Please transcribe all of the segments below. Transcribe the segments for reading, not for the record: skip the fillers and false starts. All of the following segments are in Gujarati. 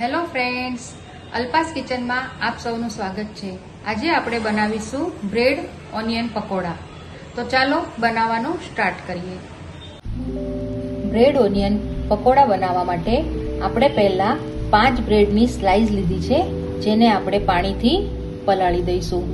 હેલો ફ્રેન્ડ્સ, અલ્પાસ કિચનમાં આપ સૌનું સ્વાગત છે। આજે આપણે બનાવીશું બ્રેડ ઓનિયન પકોડા। તો ચાલો બનાવવાનું સ્ટાર્ટ કરીએ। બ્રેડ ઓનિયન પકોડા બનાવવા માટે આપણે પહેલા 5 બ્રેડની સ્લાઇસ લીધી છે, જેને આપણે પાણીથી પલાળી દઈશું।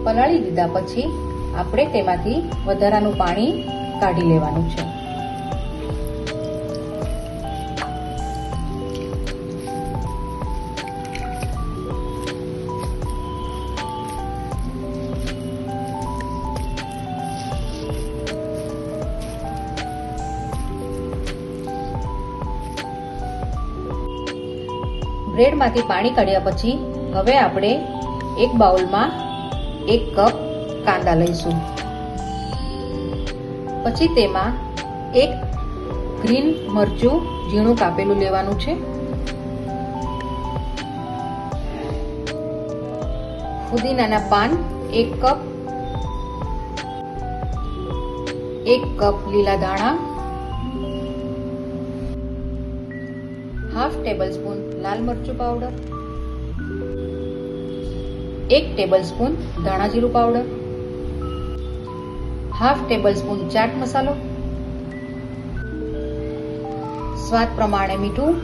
પલાળી દીધા પછી આપણે તેમાંથી વધારાનું પાણી કાઢી લેવાનું છે। બ્રેડમાંથી પાણી કાઢ્યા પછી હવે આપણે એક બાઉલમાં 1 કપ કાંદા લઈશું। પછી તેમાં 1 ગ્રીન મરચું ઝીણું કાપેલું લેવાનું છે। ફુદીનાના પાન 1 કપ, 1 કપ લીલા ધાણા, હાફ ટેબલ સ્પૂન લાલ મરચું પાવડર, 1 ટેબલ સ્પૂન ધાણા જીરું powder, half tablespoon chaat મસાલો, સ્વાદ પ્રમાણે મીઠું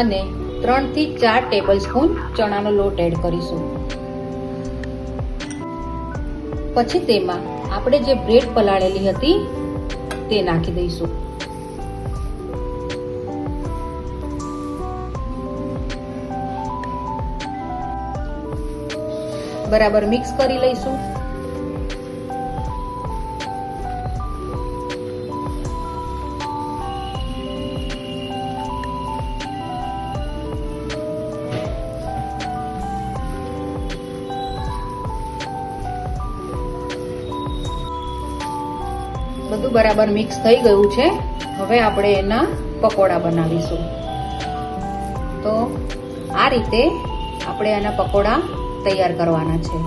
અને 3 થી 4 ટેબલ સ્પૂન ચણાનો લોટ એડ કરીશું। પછી તેમાં આપણે જે બ્રેડ પલાળેલી હતી તે નાખી દઈશું। બરાબર મિક્સ કરી લઈશું। બધું બરાબર મિક્સ થઈ ગયું છે। હવે આપણે એના પકોડા બનાવીશું। તો આ રીતે આપણે આના પકોડા તૈયાર કરવાના છે।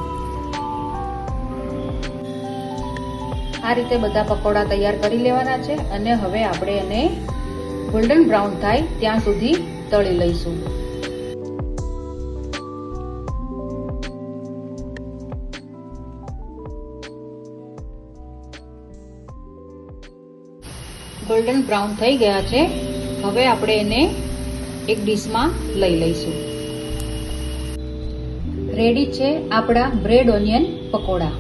આ રીતે બધા પકોડા તૈયાર કરી લેવાના છે અને હવે આપણે એને ગોલ્ડન બ્રાઉન થાય ત્યાં સુધી તળી લઈશું। ગોલ્ડન બ્રાઉન થઈ ગયા છે। હવે આપણે એને એક ડીશમાં લઈ લઈશું। રેડી છે આપણા બ્રેડ ઓનિયન પકોડા।